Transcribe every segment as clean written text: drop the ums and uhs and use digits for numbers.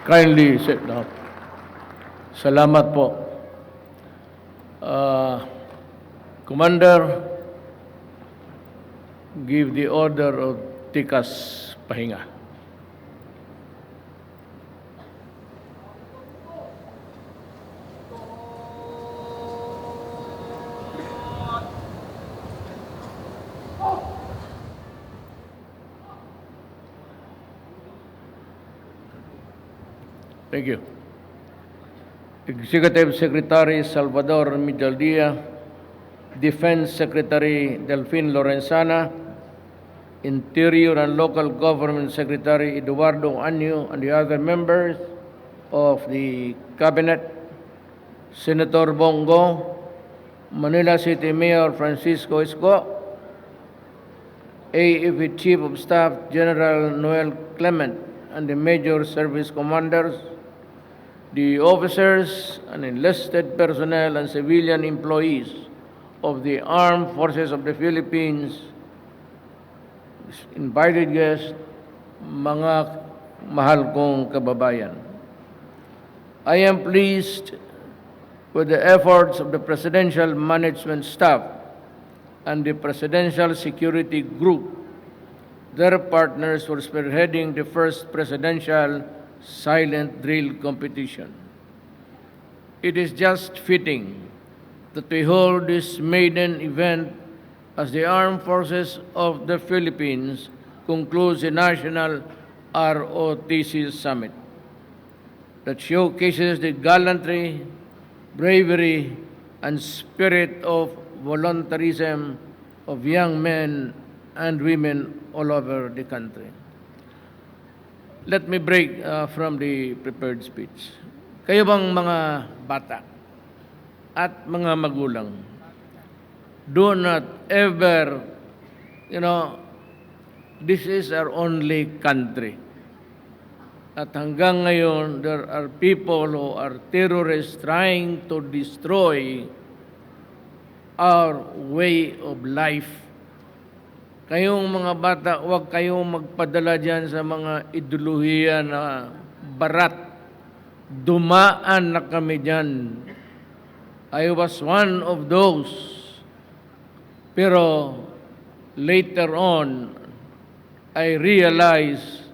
Kindly sit down. Salamat po. Commander, give the order of tikas pahinga. Thank you. Executive Secretary Salvador Midaldia, Defense Secretary Delfin Lorenzana, Interior and Local Government Secretary Eduardo Anyo, and the other members of the Cabinet, Senator Bongo, Manila City Mayor Francisco Esco, AFP Chief of Staff General Noel Clement, and the Major Service Commanders, the officers and enlisted personnel and civilian employees of the Armed Forces of the Philippines, invited guests, mga mahal kong kababayan. I am pleased with the efforts of the Presidential Management Staff and the Presidential Security Group, their partners for spearheading the first presidential silent drill competition. It is just fitting that we hold this maiden event as the Armed Forces of the Philippines concludes the National ROTC Summit that showcases the gallantry, bravery, and spirit of voluntarism of young men and women all over the country. Let me break from the prepared speech. Kayo bang mga bata at mga magulang, do not ever, this is our only country. At hanggang ngayon, there are people who are terrorists trying to destroy our way of life. Kayong mga bata, huwag kayong magpadala dyan sa mga ideolohiya na barat. Dumaan na kami dyan. I was one of those. Pero later on, I realized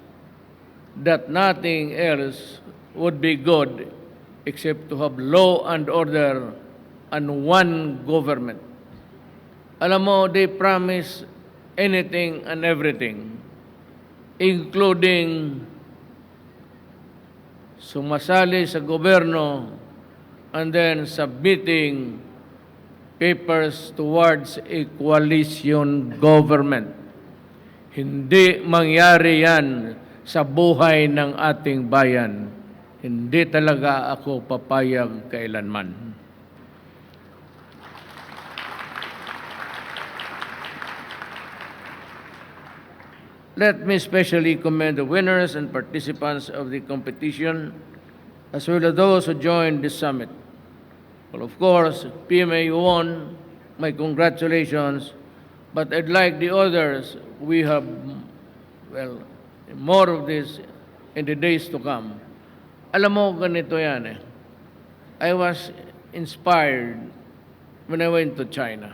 that nothing else would be good except to have law and order and one government. Alam mo, they promise anything and everything, including sumasali sa gobyerno and then submitting papers towards a coalition government. Hindi mangyari yan sa buhay ng ating bayan. Hindi talaga ako papayag kailanman. Let me especially commend the winners and participants of the competition, as well as those who joined the summit. Well, of course, PMA won. My congratulations. But I'd like the others, we have, more of this in the days to come. Alam mo, ganito yan eh. I was inspired when I went to China.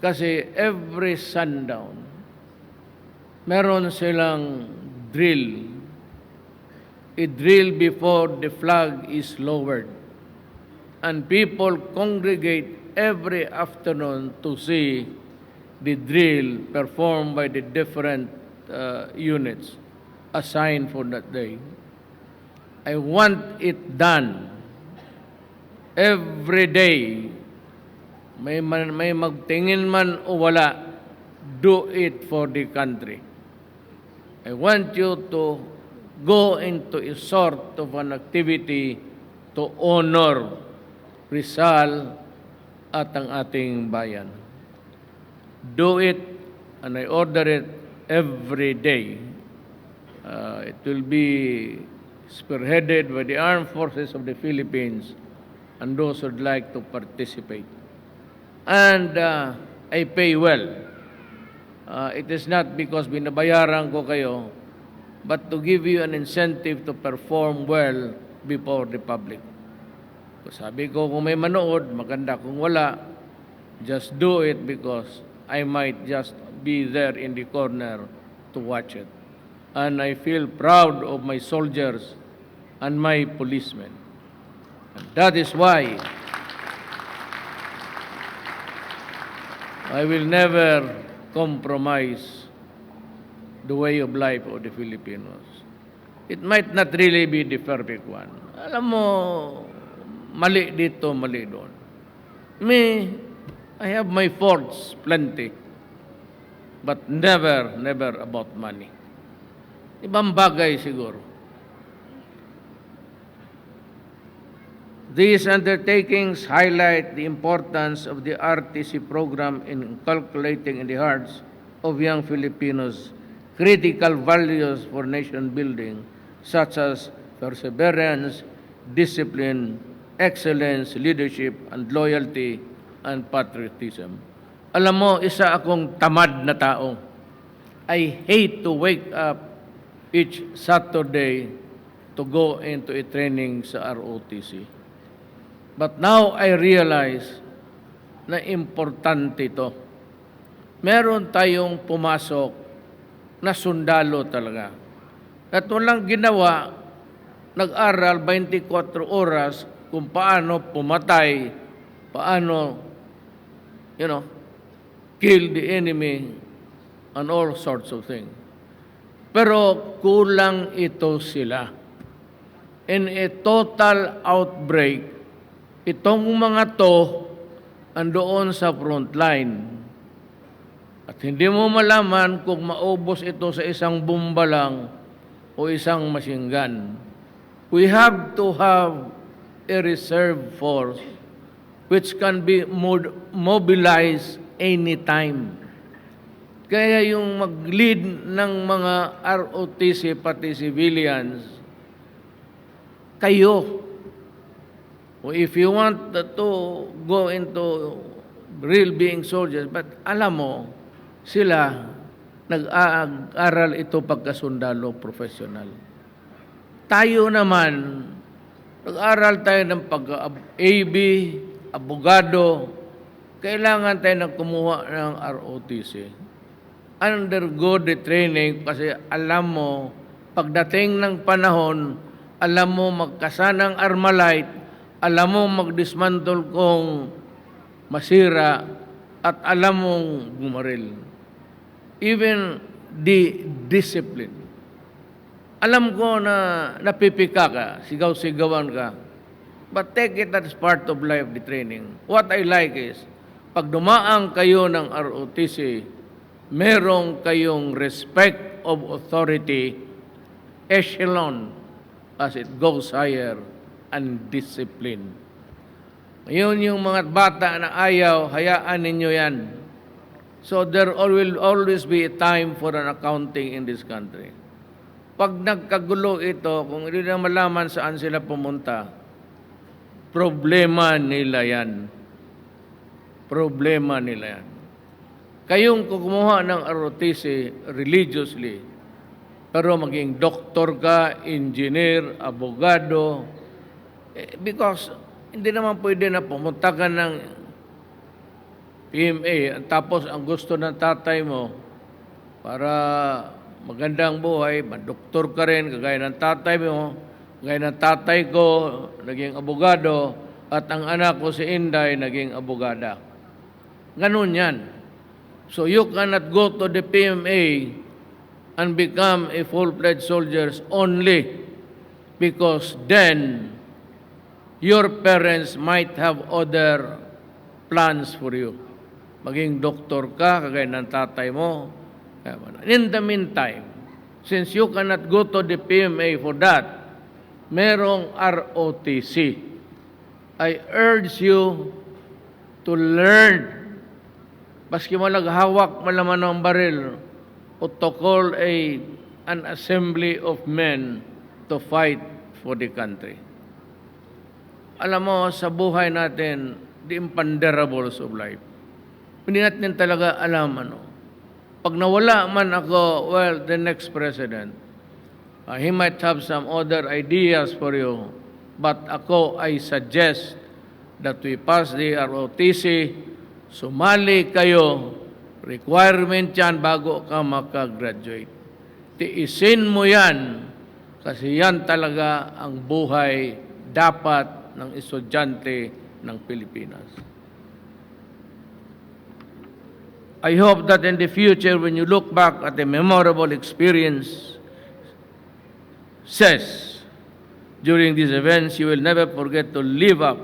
Kasi every sundown, meron silang drill. A drill before the flag is lowered. And people congregate every afternoon to see the drill performed by the different units assigned for that day. I want it done every day. May magtingin man o wala, do it for the country. I want you to go into a sort of an activity to honor Rizal at ang ating bayan. Do it, and I order it every day. It will be spearheaded by the Armed Forces of the Philippines and those who would like to participate. And I pay well. It is not because binabayaran ko kayo, but to give you an incentive to perform well before the public. Sabi ko, kung may manood, maganda. Kung wala, just do it because I might just be there in the corner to watch it. And I feel proud of my soldiers and my policemen. And that is why I will never compromise the way of life of the Filipinos. It might not really be the perfect one. Alam mo, mali dito, mali doon. Me, I have my faults, plenty. But never about money. Ibang bagay siguro. These undertakings highlight the importance of the RTC program in inculcating in the hearts of young Filipinos critical values for nation building, such as perseverance, discipline, excellence, leadership, and loyalty, and patriotism. Alam mo, isa akong tamad na tao. I hate to wake up each Saturday to go into a training sa ROTC. But now I realize na importante ito. Meron tayong pumasok na sundalo talaga. At walang ginawa, nag-aral 24 oras kung paano pumatay, paano, kill the enemy, and all sorts of things. Pero kulang ito sila. In a total outbreak, itong mga to andoon sa front line. At hindi mo malaman kung maubos ito sa isang bomba lang o isang machine gun. We have to have a reserve force which can be mobilized anytime. Kaya yung mag-lead ng mga ROTC pati civilians, kayo. If you want to go into real being soldiers, but alam mo, sila nag-aaral ito pagkasundalo professional. Tayo naman, nag-aral tayo ng pag-AB, abogado, kailangan tayo ng kumuha ng ROTC. Undergo the training kasi alam mo, pagdating ng panahon, alam mo magkasanang Armalite, alam mo mag-dismantle kung masira at alam mong bumaril. Even the discipline. Alam ko na napipika ka, sigaw-sigawan ka. But take it as part of life, the training. What I like is, pag dumaang kayo ng ROTC, merong kayong respect of authority, echelon, as it goes higher, and discipline. Ngayon yung mga bata na ayaw, hayaan ninyo yan. So there will always be a time for an accounting in this country. Pag nagkagulo ito, kung hindi na malaman saan sila pumunta, problema nila yan. Problema nila yan. Kayong kumuha ng ROTC religiously, pero maging doktor ka, engineer, abogado, because hindi naman pwede na pumunta ka ng PMA tapos ang gusto ng tatay mo para magandang buhay, doktor ka rin, kagaya ng tatay mo, kagaya ng tatay ko, naging abogado, at ang anak ko si Inday, naging abogada. Ganun yan. So you cannot go to the PMA and become a full-fledged soldier only because then your parents might have other plans for you. Maging doktor ka, kagaya ng tatay mo. In the meantime, since you cannot go to the PMA for that, merong ROTC. I urge you to learn, baski mo naghawak malaman ng baril, o to call an assembly of men to fight for the country. Alam mo, sa buhay natin, the imponderables of life. Hindi natin talaga alam, pag nawala man ako, well, the next president, He might have some other ideas for you, but ako I suggest that we pass the ROTC, sumali kayo, requirement yan bago ka makagraduate. Tiisin mo yan, kasi yan talaga ang buhay dapat ng estudyante ng Pilipinas. I hope that in the future, when you look back at the memorable experience, says, during these events, you will never forget to live up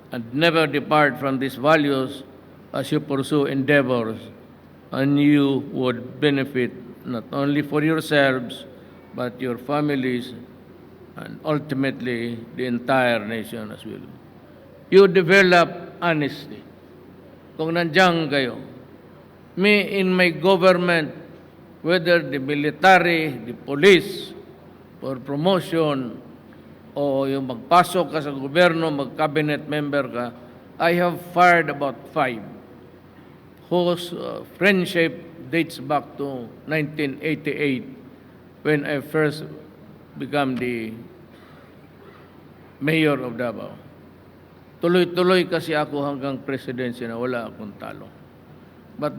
and never depart from these values as you pursue endeavors, and you would benefit not only for yourselves, but your families, and ultimately the entire nation as well. You develop honesty. Kung nandiyan kayo, me in my government, whether the military, the police, for promotion, o yung magpasok ka sa gobyerno, mag-cabinet member ka, I have fired about 5 whose friendship dates back to 1988 when I first became the mayor of Davao. Tuloy-tuloy kasi ako hanggang presidency na wala akong talo. But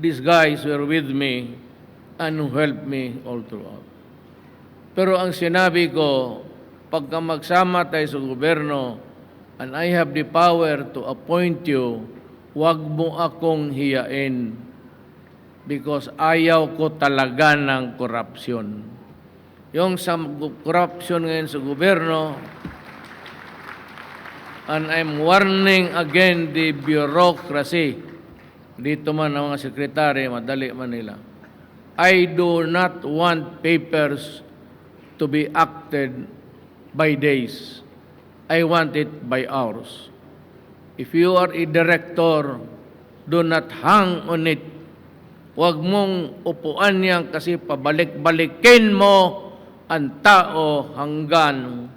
these guys were with me and helped me all throughout. Pero ang sinabi ko, pagka magsama tayo sa gobyerno and I have the power to appoint you, huwag mo akong hiyain because ayaw ko talaga ng korupsyon. Yung sa korupsyon ngayon sa gobyerno, and I'm warning again the bureaucracy, dito man ang mga sekretary, madali Manila. I do not want papers to be acted by days. I want it by hours. If you are a director, do not hang on it. Huwag mong upuan yan kasi pabalik-balikin mo ang tao hanggang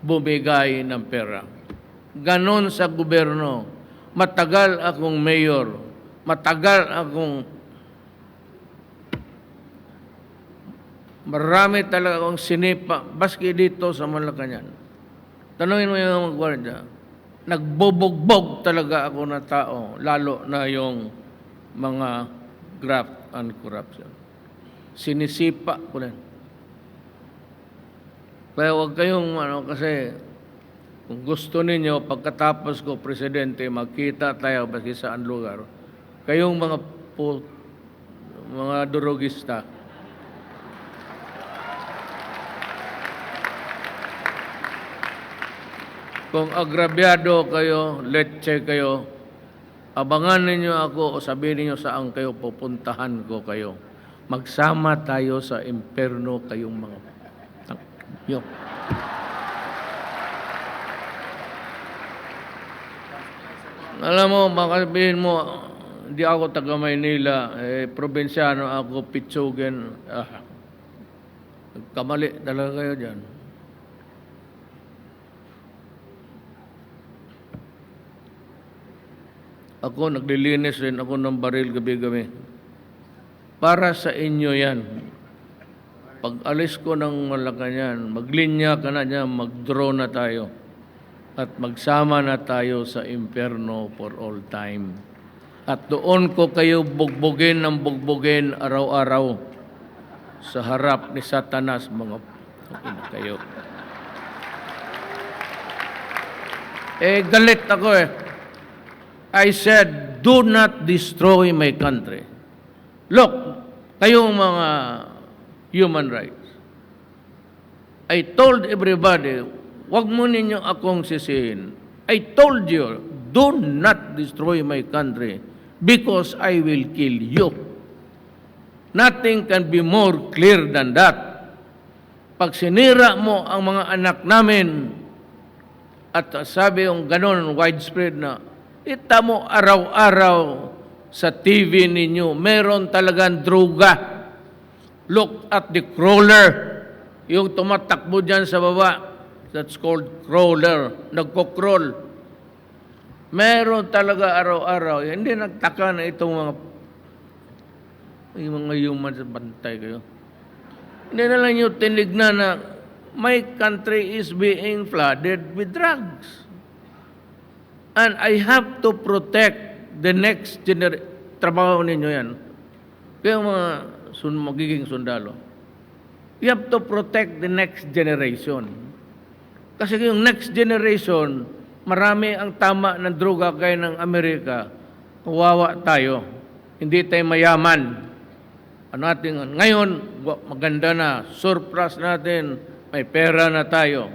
bumigay ng pera. Ganon sa gobyerno. Matagal akong mayor. Matagal akong marami talaga akong sinipa, baski dito sa Malacanang. Tanungin mo yung mga gwardiya, nagbobogbog talaga ako na tao, lalo na yung mga graft and corruption. Sinisipa ko rin. Kaya huwag kayong, kasi kung gusto ninyo, pagkatapos ko, Presidente, magkita tayo baski saan lugar, kayong mga durugista, kung agrabyado kayo, Rotc kayo, abangan ninyo ako o sabihin ninyo saan kayo, pupuntahan ko kayo. Magsama tayo sa imperno kayong mga yo. Alam mo, makasabihin mo, hindi ako taga Maynila, probinsyano ako, Pitsugen. Kamali talaga kayo dyan. Ako, naglilinis rin ako ng baril gabi-gabi. Para sa inyo yan. Pag alis ko ng Malacanang, maglinya ka na dyan, mag-draw na tayo. At magsama na tayo sa imperno for all time. At doon ko kayo bugbugin ng bugbugin araw-araw sa harap ni Satanas, mga kayo. Galit ako I said, do not destroy my country. Look, kayong mga human rights. I told everybody, wag mo ninyo akong sisihin. I told you, do not destroy my country because I will kill you. Nothing can be more clear than that. Pag sinira mo ang mga anak namin, at sabi yung ganon, widespread na, kita mo araw-araw sa TV ninyo, meron talagang droga. Look at the crawler. Yung tumatakbo dyan sa baba. That's called crawler. Nagko-crawl. Meron talaga araw-araw. Hindi nagtaka na itong mga human sa bantay kayo. Hindi na lang yung tinignan na my country is being flooded with drugs. And I have to protect the next generation. Trabaho ninyo yan. Kaya mga magiging sundalo. You have to protect the next generation. Kasi yung next generation, marami ang tama ng droga kaya ng Amerika. Kawawa tayo. Hindi tayo mayaman. Ngayon, maganda na. Surplus natin. May pera na tayo.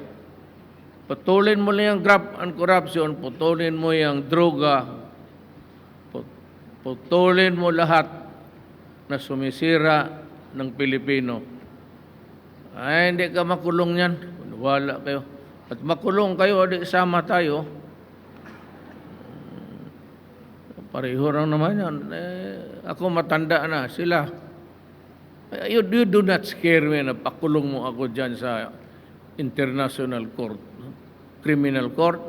Putulin mo lang yung graft and corruption. Putulin mo yung droga. Putulin mo lahat na sumisira ng Pilipino. Ay, hindi ka makulong yan. Wala kayo. At makulong kayo, di sama tayo. Pareho lang naman yan. Ako matanda na, sila. You do not scare me na pakulong mo ako dyan sa International Court, Criminal Court.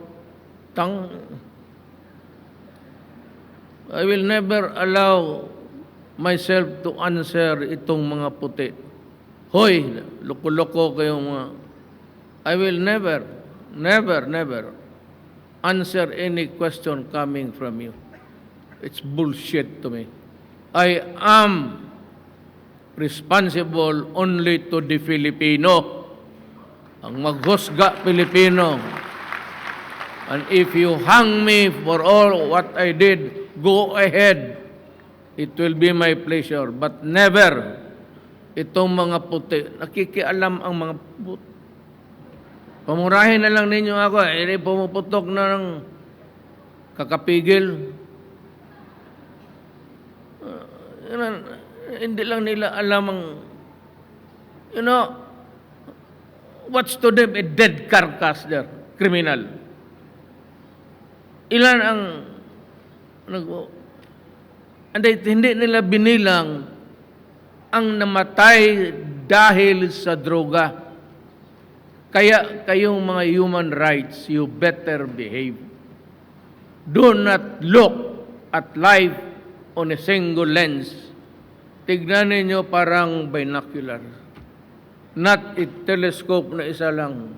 I will never allow myself to answer itong mga puti. Hoy, loko-loko kayong mga... I will never answer any question coming from you. It's bullshit to me. I am responsible only to the Filipino. Ang maghusga Pilipino. And if you hang me for all what I did, go ahead. It will be my pleasure. But never itong mga puti. Nakikialam ang mga puti. Pamurahin na lang ninyo ako. Pumuputok na ng kakapigil. Hindi lang nila alam ang, what's to them a dead carcass there, criminal. Ilan ang, hindi nila binilang ang namatay dahil sa droga. Kaya kayong mga human rights, you better behave. Do not look at life on a single lens. Tignan ninyo parang binocular. Not a telescope na isa lang.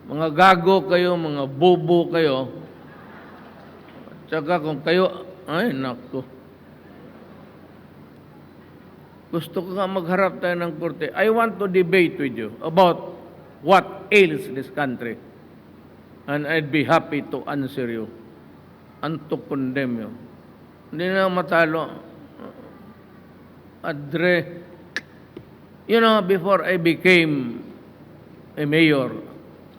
Mga gago kayo, mga bobo kayo. Tsaka kung kayo, ay nako. Gusto ko nga magharap tayo ng korte. I want to debate with you about what ails this country. And I'd be happy to answer you and to condemn you. Hindi na matalo. Before I became a mayor,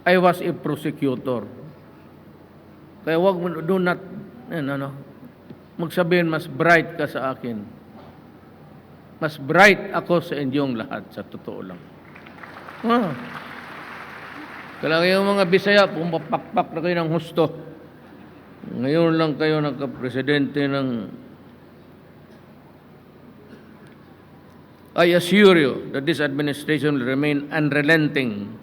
I was a prosecutor. Kaya do not, magsabihin mas bright ka sa akin. Mas bright ako sa inyong lahat, sa totoo lang. Kaya yung mga Bisaya, pumapakpak na kayo ng husto. Ngayon lang kayo nagka-presidente ng... I assure you that this administration will remain unrelenting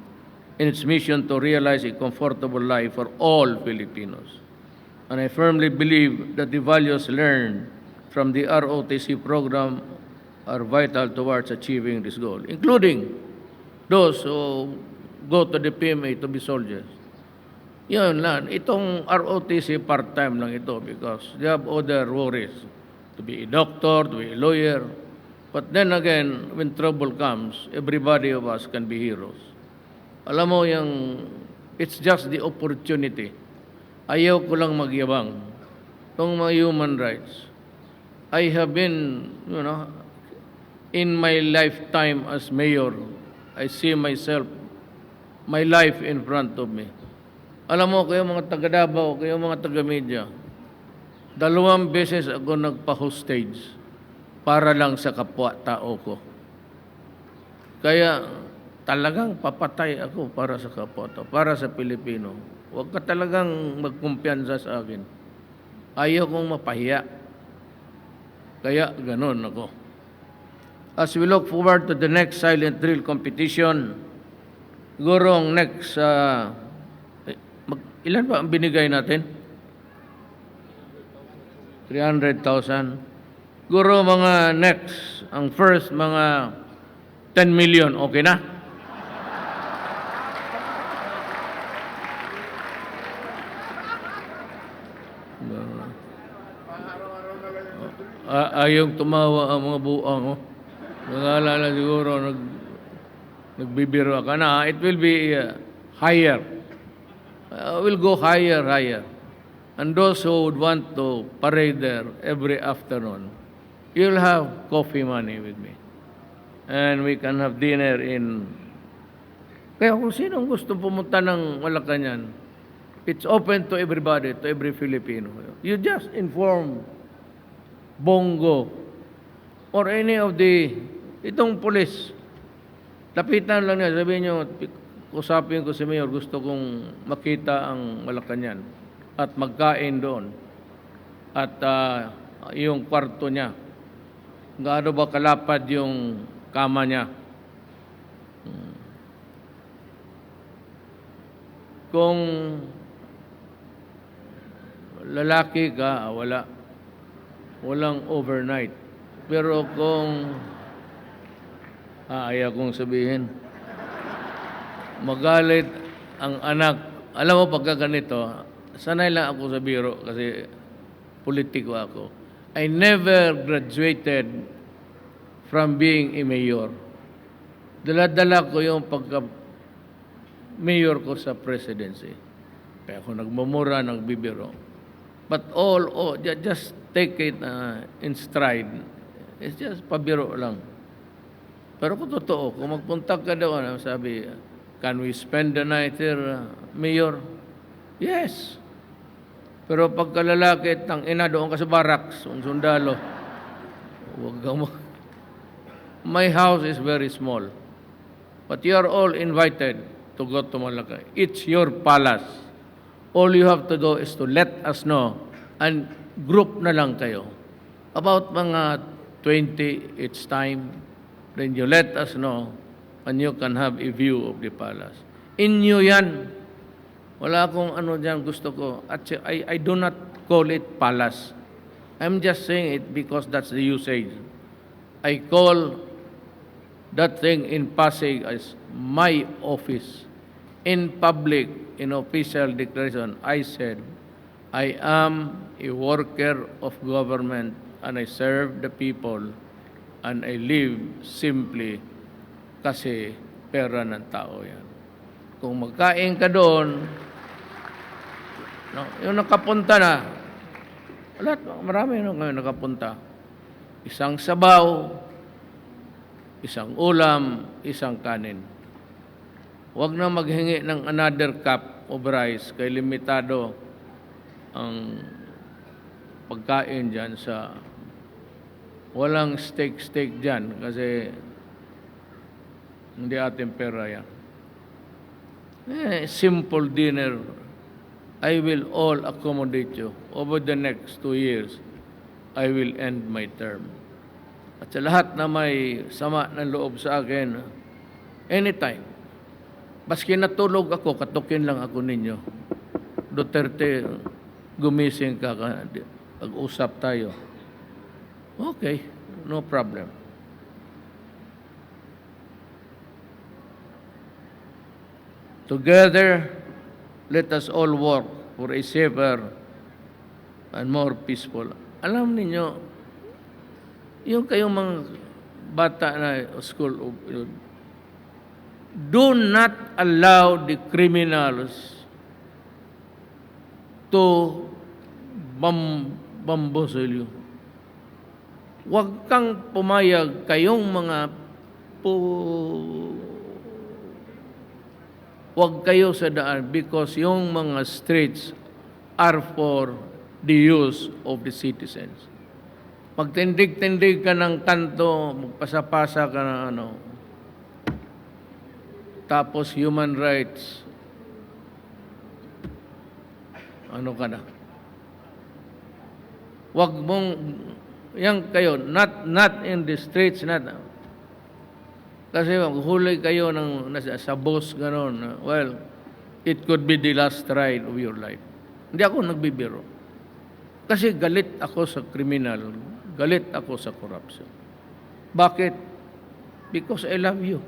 in its mission to realize a comfortable life for all Filipinos. And I firmly believe that the values learned from the ROTC program are vital towards achieving this goal, including those who go to the PMA to be soldiers. Yun lang. Itong ROTC part-time lang ito because they have other worries. To be a doctor, to be a lawyer. But then again, when trouble comes, everybody of us can be heroes. Alam mo it's just the opportunity. Ayaw ko lang magyabang. Itong mga human rights. I have been, in my lifetime as mayor, I see myself, my life in front of me. Alam mo, kayo mga taga-Davao, kayo mga taga-media, 2 beses ako nagpa-hostage para lang sa kapwa-tao ko. Kaya talagang papatay ako para sa kapwa-tao, para sa Pilipino. Huwag ka talagang magkumpiyansa sa akin. Ayaw kong mapahiya. Kaya ganon ako. As we look forward to the next silent drill competition, siguro next, ilan ba ang binigay natin? 300,000. Siguro mga next, ang first mga 10 million, okay na? Ayaw tumawa ang mga buang, oh. Nag-aalala siguro, nagbibiro ka na. It will be higher. Will go higher, higher. And those who would want to parade there every afternoon, you'll have coffee money with me. And we can have dinner in... Kaya kung sinong gusto pumunta ng Malacanang, it's open to everybody, to every Filipino. You just inform Bongo or any of itong police. Lapitan lang niya, sabihin niyo, usapin ko si Mayor, gusto kong makita ang Malacanang at magkain doon. At yung kwarto niya, gaano ba kalapad yung kama niya. Kung lalaki ka, walang overnight. Pero kung ayaw kong sabihin, magalit ang anak. Alam mo, pagka ganito, sanay lang ako sa biro kasi politiko ako. I never graduated from being a mayor. Dala-dala ko yung pagka-mayor ko sa presidency. Kaya ako nagmumura, nagbibiro. But just take it in stride. It's just pabiro lang. Pero kung totoo, kung magpunta ka doon, sabi, can we spend the night here, Mayor? Yes. Pero pagka lalaki, tang-ina doon ka sa barracks, sundalo, huwag kang My house is very small. But you are all invited to go to Malacca. It's your palace. All you have to do is to let us know and group na lang kayo. About mga 20 each time, then you let us know and you can have a view of the palace. Inyo yan. Wala akong ano dyan gusto ko. At I do not call it palace. I'm just saying it because that's the usage. I call that thing in Pasig as my office. In public, in official declaration, I said, I am a worker of government and I serve the people and I live simply kasi pera ng tao yan. Kung magkain ka doon, yung nakapunta na, marami ngayon nakapunta. Isang sabaw, isang ulam, isang kanin. Huwag na maghingi ng another cup of rice kay limitado ang pagkain dyan sa walang steak dyan kasi hindi ating pera yan. Simple dinner. I will all accommodate you. Over the next 2 years, I will end my term. At sa lahat na may sama ng loob sa akin, anytime, baski natulog ako, katukin lang ako ninyo. Duterte, gumising ka, pag-usap tayo. Okay, no problem. Together, let us all work for a safer and more peaceful. Alam ninyo, yung kayong mga bata na school, do not allow the criminals to bamboozle you. Huwag kang pumayag kayong mga huwag kayo sa daan because yung mga streets are for the use of the citizens. Magtindig-tindig ka ng kanto, magpasa-pasa ka ng ano, tapos human rights, ano ka na. Huwag mong, yan kayo, not in the streets, not. Kasi maghuli kayo ng sa bus, gano'n. Well, it could be the last ride of your life. Hindi ako nagbibiro. Kasi galit ako sa kriminal, galit ako sa corruption. Bakit? because I love you.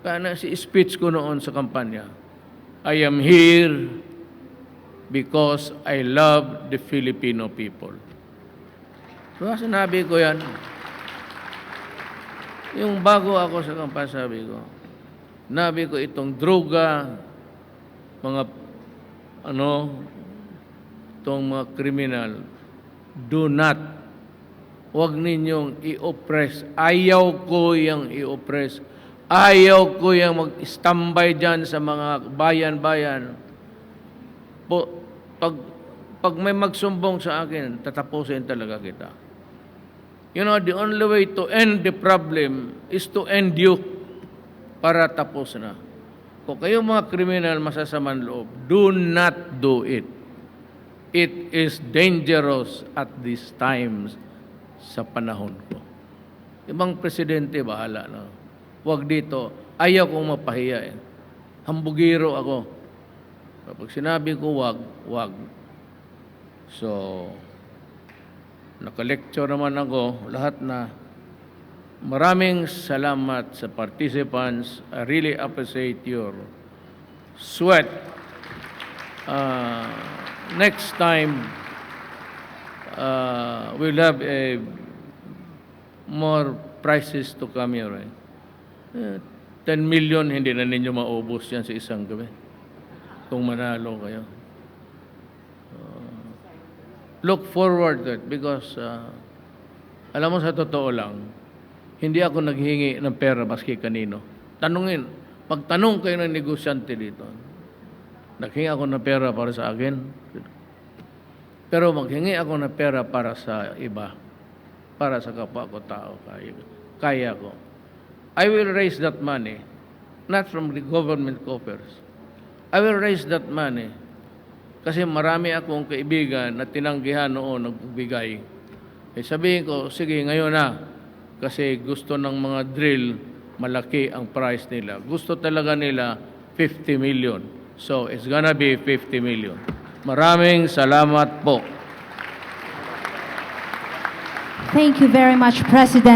Kaya na si speech ko noon sa kampanya, I am here because I love the Filipino people. So sinabi ko yan. Yung bago ako sa kampanya, sabi ko itong droga, mga itong mga kriminal, do not, huwag ninyong i-oppress. Ayaw ko yung i-oppress. Ayaw ko yung mag-standby dyan sa mga bayan-bayan. Pag may magsumbong sa akin, tatapusin talaga kita. You know, the only way to end the problem is to end you para tapos na. Kung kayo mga kriminal masasamang loob, do not do it. It is dangerous at these times sa panahon ko. Ibang presidente, bahala na. Huwag dito. Ayaw kong mapahiya. Hambugiro ako. Kapag sinabi ko wag. So, naka-lecture naman ako, lahat na. Maraming salamat sa participants. I really appreciate your sweat. Next time, we'll have more prizes to come here. Right? 10 million, hindi na ninyo maubos yan sa isang gabi. Kung manalo kayo. Look forward to it because, alam mo sa totoo lang, hindi ako naghingi ng pera maski kanino. Pagtanong kayo ng negosyante dito, naghingi ako ng pera para sa akin, pero maghingi ako ng pera para sa iba, para sa kapwa ko tao, kaya ko. I will raise that money, not from the government coffers. I will raise that money kasi marami akong kaibigan na tinanggihan noon nagbigay. Sabihin ko, sige, ngayon na. Kasi gusto ng mga drill, malaki ang price nila. Gusto talaga nila 50 million. So, it's gonna be 50 million. Maraming salamat po. Thank you very much, President.